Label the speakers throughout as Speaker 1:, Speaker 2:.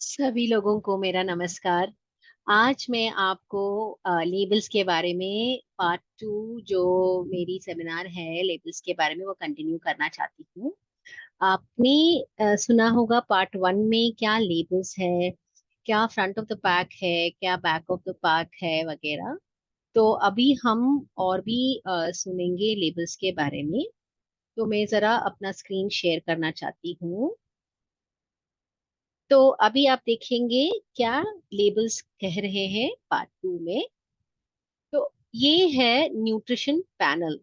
Speaker 1: सभी लोगों को मेरा नमस्कार। आज मैं आपको लेबल्स के बारे में पार्ट 2 जो मेरी सेमिनार है लेबल्स के बारे में वो कंटिन्यू करना चाहती हूँ। आपने सुना होगा पार्ट 1 में क्या लेबल्स है, क्या फ्रंट ऑफ द पैक है, क्या बैक ऑफ द पैक है वगैरह। तो अभी हम और भी सुनेंगे लेबल्स के बारे में। तो मैं जरा अपना स्क्रीन शेयर करना चाहती हूँ। तो अभी आप देखेंगे क्या लेबल्स कह रहे हैं पार्ट 2 में। तो ये है nutrition panel.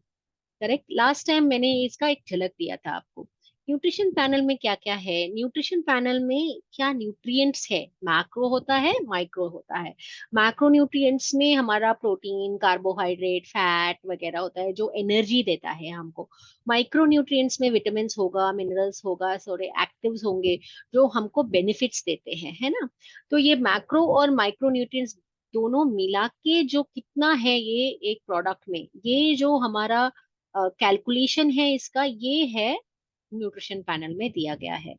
Speaker 1: Correct, last time मैंने इसका एक झलक दिया था आपको। न्यूट्रिशन पैनल में क्या क्या है, न्यूट्रिशन पैनल में क्या न्यूट्रिएंट्स है, मैक्रो होता है, माइक्रो होता है। मैक्रो न्यूट्रिएंट्स में हमारा प्रोटीन, कार्बोहाइड्रेट, फैट वगैरह होता है जो एनर्जी देता है हमको। माइक्रो न्यूट्रिएंट्स में विटामिन्स होगा, मिनरल्स होगा, थोड़े एक्टिव्स होंगे जो हमको बेनिफिट्स देते हैं, है ना। तो ये मैक्रो और माइक्रो न्यूट्रिएंट्स दोनों मिला के जो कितना है ये एक प्रोडक्ट में, ये जो हमारा कैलकुलेशन है इसका, ये है न्यूट्रिशन पैनल में दिया गया है।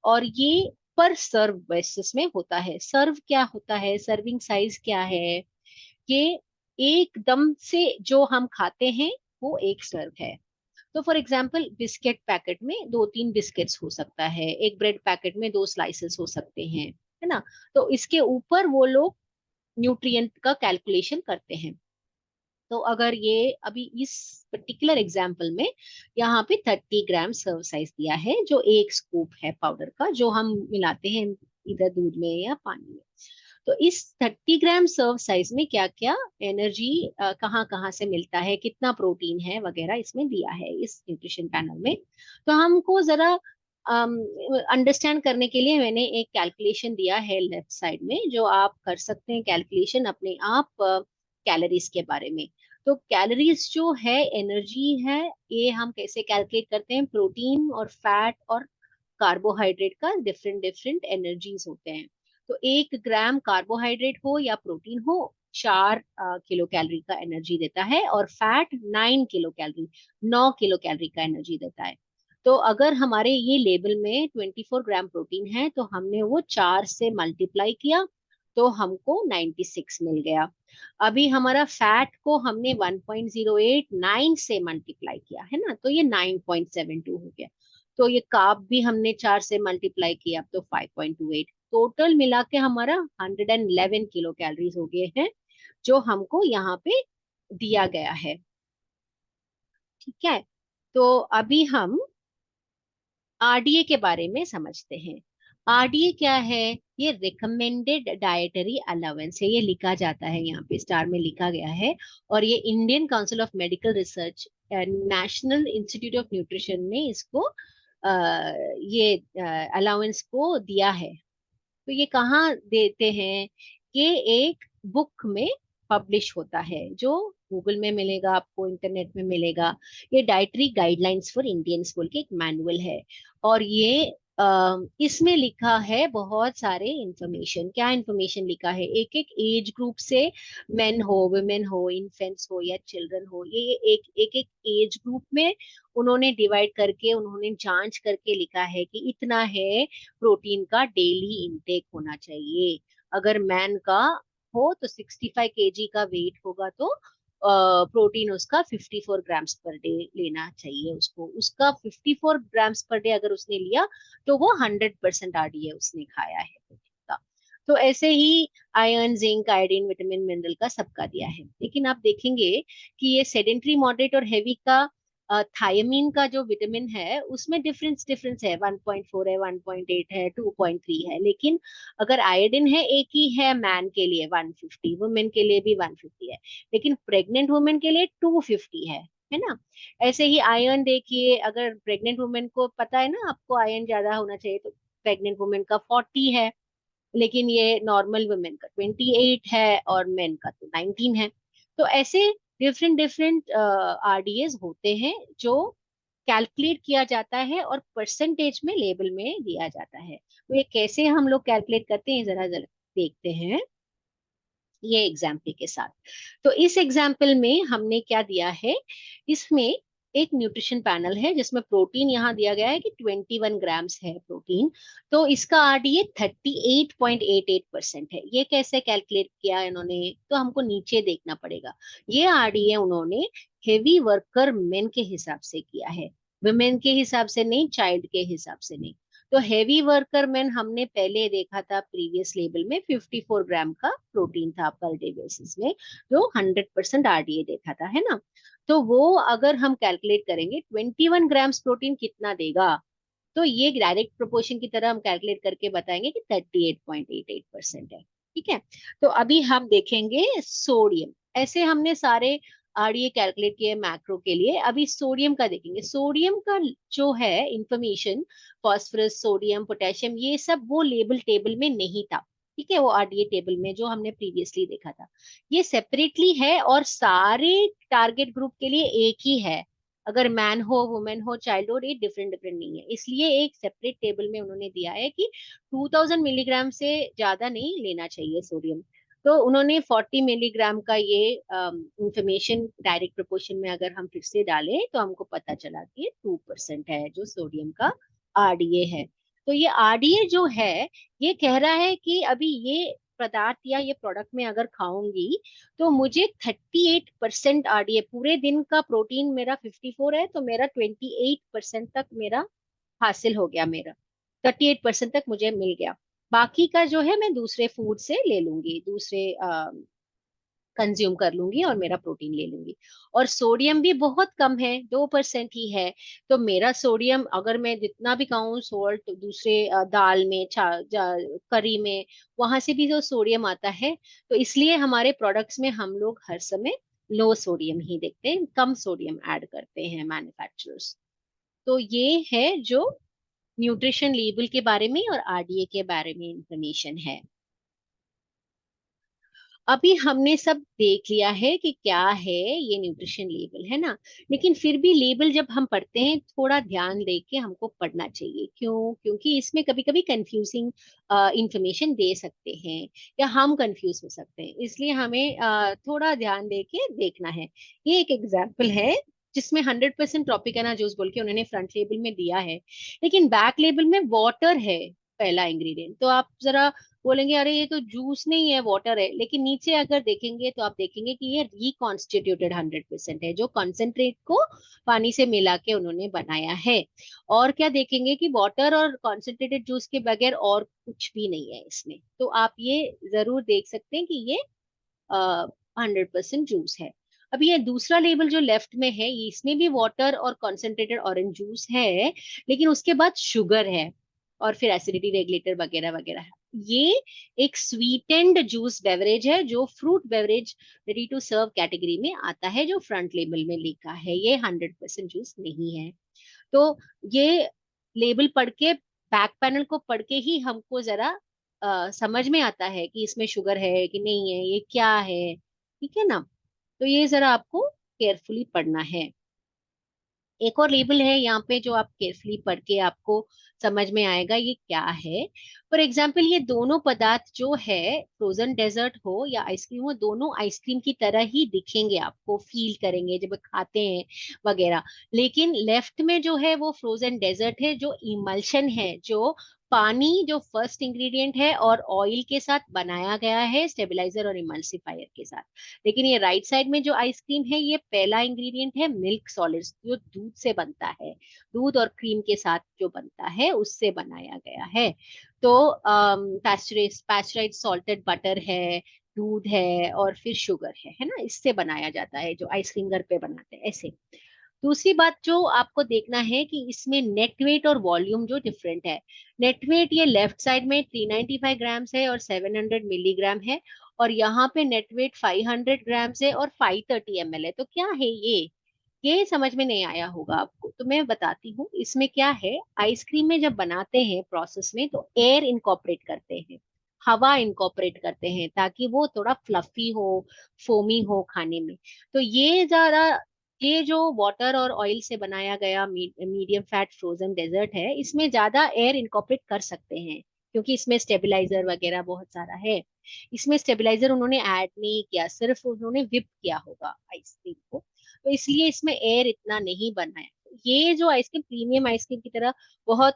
Speaker 1: और ये पर सर्व बेसिस में होता है। सर्व क्या होता है, सर्विंग साइज क्या है, ये एकदम से जो हम खाते हैं वो एक सर्व है। तो फॉर एग्जाम्पल बिस्किट पैकेट में दो तीन बिस्किट्स हो सकता है, एक ब्रेड पैकेट में दो स्लाइसेस हो सकते हैं, है ना। तो इसके ऊपर वो लोग न्यूट्रिएंट का कैलकुलेशन करते हैं। तो अगर ये अभी इस पर्टिकुलर एग्जाम्पल में यहाँ पे 30 ग्राम सर्व साइज दिया है, जो एक स्कूप है पाउडर का जो हम मिलाते हैं इधर दूध में या पानी में। तो इस 30 ग्राम सर्व साइज में क्या क्या एनर्जी कहाँ कहाँ से मिलता है, कितना प्रोटीन है वगैरह इसमें दिया है इस न्यूट्रिशन पैनल में। तो हमको जरा अंडरस्टैंड करने के लिए मैंने एक कैलकुलेशन दिया है लेफ्ट साइड में, जो आप कर सकते हैं कैलकुलेशन अपने आप कैलोरीज के बारे में। तो कैलोरीज जो है एनर्जी है, ये हम कैसे कैलकुलेट करते हैं, प्रोटीन और फैट और कार्बोहाइड्रेट का डिफरेंट डिफरेंट एनर्जीज होते हैं। तो 1 ग्राम कार्बोहाइड्रेट हो या प्रोटीन हो 4 किलो कैलोरी का एनर्जी देता है, और fat 9 kilo calorie, 9 kilo calorie का एनर्जी देता है। तो अगर हमारे ये लेबल में 24 ग्राम प्रोटीन है तो हमने वो 4 से मल्टीप्लाई किया तो हमको 96 मिल गया। अभी हमारा फैट को हमने 1.089 से मल्टीप्लाई किया है ना, तो ये 9.72 हो गया। तो ये कार्ब भी हमने 4 से मल्टीप्लाई किया तो 5.28। टोटल मिला के हमारा 111 किलो कैलोरीज हो गए हैं जो हमको यहाँ पे दिया गया है। ठीक है। तो अभी हम आरडीए के बारे में समझते हैं। आरडीए क्या है, ये रिकमेंडेड डाइटरी अलाउंस है, ये लिखा जाता है यहाँ पे स्टार में लिखा गया है। और ये Indian council of medical research and national institute of nutrition ने इसको ये अलाउंस को दिया है। तो ये कहाँ देते हैं, ये एक बुक में पब्लिश होता है जो गूगल में मिलेगा, आपको इंटरनेट में मिलेगा। ये डाइटरी गाइडलाइंस फॉर इंडियंस बोल के एक मैनुअल है। और ये इसमें लिखा है बहुत सारे इंफॉर्मेशन। क्या इंफॉर्मेशन लिखा है, एक एक एज ग्रुप से, मेन हो, वुमेन हो, इन्फेंट्स हो या चिल्ड्रन हो, ये एक एक एक एज ग्रुप में उन्होंने डिवाइड करके, उन्होंने जांच करके लिखा है कि इतना है प्रोटीन का डेली इनटेक होना चाहिए। अगर मैन का हो तो 65 kg का वेट होगा तो प्रोटीन उसका 54 ग्राम्स पर डे लेना चाहिए उसको। उसका 54 ग्राम्स पर डे अगर उसने लिया तो वो 100% आरडीए उसने खाया है प्रोटीन का। तो ऐसे ही iron, zinc, iodine, vitamin, mineral का सबका दिया है। लेकिन आप देखेंगे कि ये सेडेंट्री, मॉडरेट और हैवी का थायमीन का जो विटामिन है उसमें डिफरेंस डिफरेंस है, 1.4 है, 1.8 है, 2.3 है। लेकिन अगर आयोडीन है एक ही है, मैन के लिए 150, वुमेन के लिए भी 150 है, लेकिन प्रेग्नेंट वुमेन के लिए 250 है ना। ऐसे ही आयरन देखिए, अगर प्रेग्नेंट वुमेन को पता है ना आपको आयरन ज्यादा होना चाहिए, तो प्रेग्नेंट वुमेन का 40 है, लेकिन ये नॉर्मल वुमेन का 28 है और मेन का तो 19 है। तो ऐसे डिफरेंट डिफरेंट आरडीएस होते हैं जो कैलकुलेट किया जाता है और परसेंटेज में लेबल में दिया जाता है। तो ये कैसे हम लोग कैलकुलेट करते हैं जरा जरा देखते हैं ये एग्जाम्पल के साथ। तो इस एग्जाम्पल में हमने क्या दिया है, इसमें एक न्यूट्रिशन पैनल है जिसमें प्रोटीन यहाँ दिया गया है कि 21 ग्राम्स है प्रोटीन, तो इसका आरडीए 38.88% है। ये कैसे कैलकुलेट किया इन्होंने, तो हमको नीचे देखना पड़ेगा। ये आरडीए उन्होंने हेवी वर्कर मेन के हिसाब से किया है, वुमेन के हिसाब से नहीं, चाइल्ड के हिसाब से नहीं। तो हेवी वर्कर मेन हमने पहले देखा था प्रीवियस लेवल में 54 ग्राम का प्रोटीन था पर डे बेसिस में, जो 100% आरडीए देखा था, है ना। तो वो अगर हम कैलकुलेट करेंगे 21 ग्राम्स प्रोटीन कितना देगा, तो ये डायरेक्ट प्रोपोर्शन की तरह हम कैलकुलेट करके बताएंगे कि 38.88% है। ठीक है। तो अभी हम देखेंगे सोडियम। ऐसे हमने सारे आरडीए कैलकुलेट किए मैक्रो के लिए, अभी सोडियम का देखेंगे। सोडियम का जो है इंफॉर्मेशन, फास्फोरस, सोडियम, पोटेशियम, ये सब वो लेबल टेबल में नहीं था। ठीक है, वो आरडीए टेबल में जो हमने प्रीवियसली देखा था, ये सेपरेटली है और सारे टारगेट ग्रुप के लिए एक ही है। अगर मैन हो, वुमेन हो, चाइल्ड हो, ये डिफरेंट डिफरेंट नहीं है। इसलिए एक सेपरेट टेबल में उन्होंने दिया है कि 2000 मिलीग्राम से ज्यादा नहीं लेना चाहिए सोडियम। तो उन्होंने 40 मिलीग्राम का ये इंफॉर्मेशन डायरेक्ट प्रोपोर्शन में अगर हम फिर से डालें तो हमको पता चला कि 2% है जो सोडियम का आरडीए है। तो ये आरडीए जो है, ये कह रहा है कि अभी ये पदार्थ या ये प्रोडक्ट में अगर खाऊंगी तो मुझे 38% आरडीए, पूरे दिन का प्रोटीन मेरा 54 है तो मेरा 28% तक मेरा हासिल हो गया, मेरा 38% तक मुझे मिल गया। बाकी का जो है मैं दूसरे फूड से ले लूंगी, दूसरे कंज्यूम कर लूंगी और मेरा प्रोटीन ले लूंगी। और सोडियम भी बहुत कम है, 2% ही है। तो मेरा सोडियम अगर मैं जितना भी खाऊं, सोल्ट दूसरे दाल में, करी में, वहां से भी जो सोडियम आता है। तो इसलिए हमारे प्रोडक्ट्स में हम लोग हर समय लो सोडियम ही देखते हैं, कम सोडियम ऐड करते हैं मैन्युफैक्चरर्स। तो ये है जो न्यूट्रिशन लेबल के बारे में और आरडीए के बारे में इंफॉर्मेशन है। अभी हमने सब देख लिया है कि क्या है ये न्यूट्रिशन लेबल, है ना। लेकिन फिर भी लेबल जब हम पढ़ते हैं थोड़ा ध्यान दे के हमको पढ़ना चाहिए। क्यों? क्योंकि इसमें कभी कभी कंफ्यूजिंग इंफॉर्मेशन दे सकते हैं या हम कंफ्यूज हो सकते हैं, इसलिए हमें थोड़ा ध्यान दे के देखना है। ये एक एग्जाम्पल है जिसमें 100% ट्रॉपिकाना जूस बोल के उन्होंने फ्रंट लेबल में दिया है, लेकिन बैक लेबल में वाटर है पहला इंग्रेडिएंट। तो आप जरा बोलेंगे अरे ये तो जूस नहीं है, वाटर है, लेकिन नीचे अगर देखेंगे तो आप देखेंगे कि ये रिकॉन्स्टिट्यूटेड 100% है, जो कॉन्सेंट्रेट को पानी से मिला के उन्होंने बनाया है। और क्या देखेंगे कि वाटर और कॉन्सेंट्रेटेड जूस के बगैर और कुछ भी नहीं है इसमें। तो आप ये जरूर देख सकते हैं कि ये 100% जूस है। अभी ये दूसरा लेबल जो लेफ्ट में है, इसमें भी वाटर और कॉन्सेंट्रेटेड ऑरेंज जूस है, लेकिन उसके बाद शुगर है और फिर एसिडिटी रेगुलेटर वगैरह वगैरह है। ये एक स्वीटेंड जूस बेवरेज है जो fruit beverage ready to serve category में आता है, जो फ्रंट लेबल में लिखा है। ये 100% जूस नहीं है। तो ये लेबल पढ़ के, बैक पैनल को पढ़ के ही हमको जरा समझ में आता है कि इसमें शुगर है कि नहीं है, ये क्या है। ठीक है ना। तो ये जरा आपको केयरफुली पढ़ना है। एक और लेबल है यहाँ पे जो आप केयरफुली पढ़ के आपको समझ में आएगा ये क्या है। फॉर एग्जाम्पल, ये दोनों पदार्थ जो है, फ्रोजन डेजर्ट हो या आइसक्रीम हो, दोनों आइसक्रीम की तरह ही दिखेंगे, आपको फील करेंगे जब खाते हैं वगैरह। लेकिन लेफ्ट में जो है वो फ्रोजन डेजर्ट है, जो इमल्शन है, जो पानी जो फर्स्ट इंग्रेडिएंट है और ऑयल के साथ बनाया गया है, स्टेबलाइजर और इमल्सिफायर के साथ। लेकिन ये राइट साइड में जो आइसक्रीम है, ये पहला इंग्रेडिएंट है मिल्क सॉलिड्स, जो दूध से बनता है, दूध और क्रीम के साथ जो बनता है उससे बनाया गया है। तो पैस्चराइज्ड सॉल्टेड बटर है, दूध है और फिर शुगर है ना, इससे बनाया जाता है जो आइसक्रीम घर पे बनाते हैं ऐसे। दूसरी बात जो आपको देखना है कि इसमें नेट वेट और वॉल्यूम जो डिफरेंट है। नेट वेट ये लेफ्ट साइड में 395 ग्राम्स है और 700 मिलीग्राम है, और यहाँ पे नेट वेट 500 ग्राम्स है और 530 ml है। तो क्या है ये समझ में नहीं आया होगा आपको, तो मैं बताती हूँ इसमें क्या है। आइसक्रीम में जब बनाते हैं प्रोसेस में तो एयर इनकॉर्पोरेट करते हैं, हवा इनकॉर्पोरेट करते हैं ताकि वो थोड़ा फ्लफी हो, फोमी हो खाने में। तो ये ज्यादा, ये जो वाटर और ऑयल से बनाया गया मीडियम फैट फ्रोजन डेजर्ट है, इसमें ज्यादा एयर इनकॉर्पोरेट कर सकते हैं क्योंकि इसमें स्टेबलाइजर वगैरह बहुत सारा है। इसमें स्टेबलाइजर उन्होंने ऐड नहीं किया, सिर्फ उन्होंने विप किया होगा आइसक्रीम को। तो इसलिए इसमें एयर इतना नहीं बना है। ये जो आइसक्रीम प्रीमियम आइसक्रीम की तरह बहुत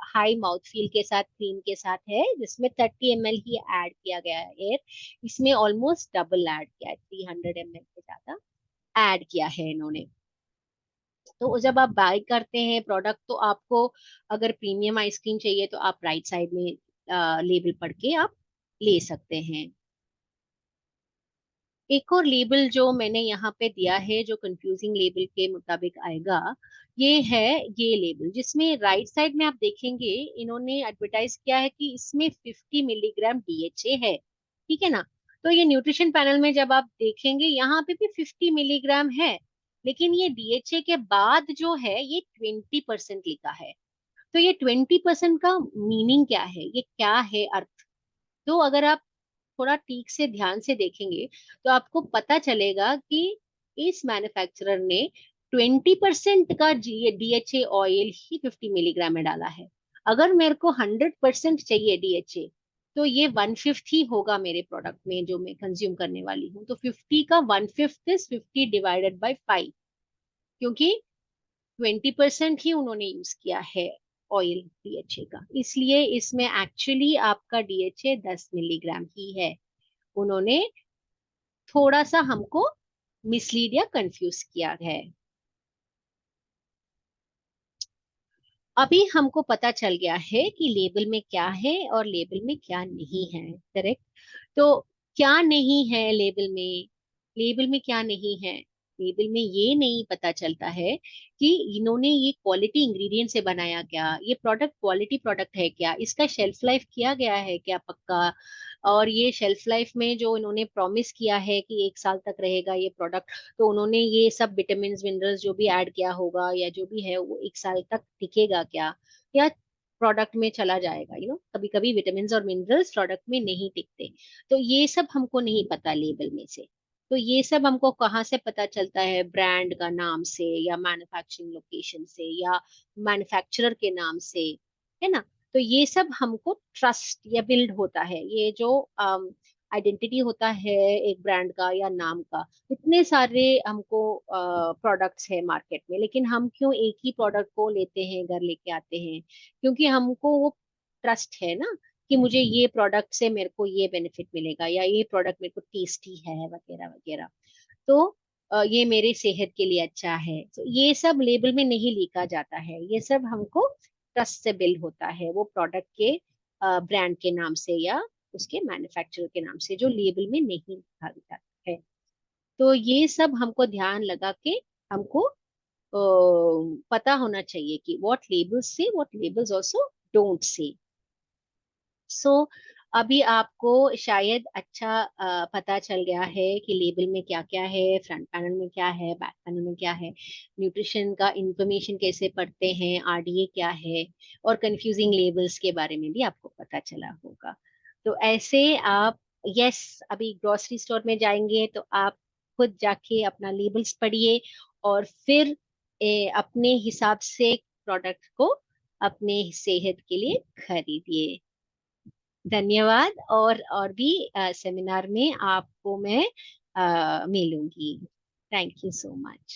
Speaker 1: हाई माउथ फील के साथ क्रीम के साथ है, जिसमें 30 ml ही ऐड किया गया है एयर। इसमें ऑलमोस्ट डबल ऐड किया है, 300 ml से ज्यादा ऐड किया है इन्होंने। तो जब आप बाय करते हैं प्रोडक्ट, तो आपको अगर प्रीमियम आइसक्रीम चाहिए तो आप राइट साइड में लेबल पढ़ के आप ले सकते हैं। एक और लेबल जो मैंने यहाँ पे दिया है, जो कंफ्यूजिंग लेबल के मुताबिक आएगा, ये है ये लेबल, जिसमें राइट साइड में आप देखेंगे इन्होंने एडवर्टाइज किया है कि इसमें 50 मिलीग्राम डीएचए है। ठीक है ना। तो ये न्यूट्रिशन पैनल में जब आप देखेंगे यहाँ पे भी 50 मिलीग्राम है, लेकिन ये डीएचए के बाद जो है ये 20% लिखा है। तो ये 20% का मीनिंग क्या है, ये क्या है अर्थ? तो अगर आप थोड़ा ठीक से ध्यान से देखेंगे तो आपको पता चलेगा कि इस मैन्युफैक्चरर ने 20% का डीएचए ऑयल ही 50 मिलीग्राम में डाला है। अगर मेरे को 100% चाहिए डीएचए, तो ये 1/5 ही होगा मेरे प्रोडक्ट में जो मैं कंज्यूम करने वाली हूँ। तो 50 का 1/5 इज 50 डिवाइडेड बाई 5, क्योंकि 20% ही उन्होंने यूज किया है ऑयल डीएचए का, इसलिए इसमें एक्चुअली आपका डीएचए 10 मिलीग्राम ही है। उन्होंने थोड़ा सा हमको मिसलीड या कंफ्यूज किया है। अभी हमको पता चल गया है कि लेबल में क्या है और लेबल में क्या नहीं है, करेक्ट? तो क्या नहीं है लेबल में? लेबल में क्या नहीं है? लेबल में ये नहीं पता चलता है कि इन्होंने ये क्वालिटी इंग्रेडिएंट से बनाया क्या, ये प्रोडक्ट क्वालिटी प्रोडक्ट है क्या, इसका शेल्फ लाइफ किया गया है क्या पक्का, और ये शेल्फ लाइफ में जो इन्होंने प्रॉमिस किया है कि 1 साल तक रहेगा ये प्रोडक्ट, तो उन्होंने ये सब विटामिन मिनरल्स जो भी ऐड किया होगा या जो भी है वो 1 साल तक टिकेगा क्या, या प्रोडक्ट में चला जाएगा? कभी कभी विटामिन और मिनरल्स प्रोडक्ट में नहीं टिकते। तो ये सब हमको नहीं पता लेबल में से। तो ये सब हमको कहाँ से पता चलता है? ब्रांड का नाम से, या मैन्युफैक्चरिंग लोकेशन से, या मैन्युफैक्चरर के नाम से, है ना। तो ये सब हमको ट्रस्ट या बिल्ड होता है, ये जो आइडेंटिटी होता है एक ब्रांड का या नाम का। इतने सारे हमको प्रोडक्ट्स है मार्केट में, लेकिन हम क्यों एक ही प्रोडक्ट को लेते हैं, घर लेके आते हैं? क्योंकि हमको वो ट्रस्ट है ना, कि मुझे ये प्रोडक्ट से मेरे को ये बेनिफिट मिलेगा, या ये प्रोडक्ट मेरे को टेस्टी है वगैरह वगैरह। तो ये मेरे सेहत के लिए अच्छा है। तो ये सब लेबल में नहीं लिखा जाता है, ये सब हमको ट्रस्ट से बिल्ड होता है वो प्रोडक्ट के ब्रांड के नाम से या उसके मैन्युफैक्चरर के नाम से, जो लेबल में नहीं लिखा जाता है। तो ये सब हमको ध्यान लगा के हमको पता होना चाहिए कि what labels say, what labels also don't say. So अभी आपको शायद अच्छा पता चल गया है कि लेबल में क्या क्या है, फ्रंट पैनल में क्या है, बैक पैनल में क्या है, न्यूट्रिशन का इंफॉर्मेशन कैसे पढ़ते हैं, आरडीए क्या है, और कंफ्यूजिंग लेबल्स के बारे में भी आपको पता चला होगा। तो ऐसे आप, यस, अभी ग्रोसरी स्टोर में जाएंगे तो आप खुद जाके अपना लेबल्स पढ़िए, और फिर अपने हिसाब से प्रोडक्ट को अपने सेहत के लिए खरीदिए। धन्यवाद। और भी सेमिनार में आपको मैं मिलूंगी। Thank you so much.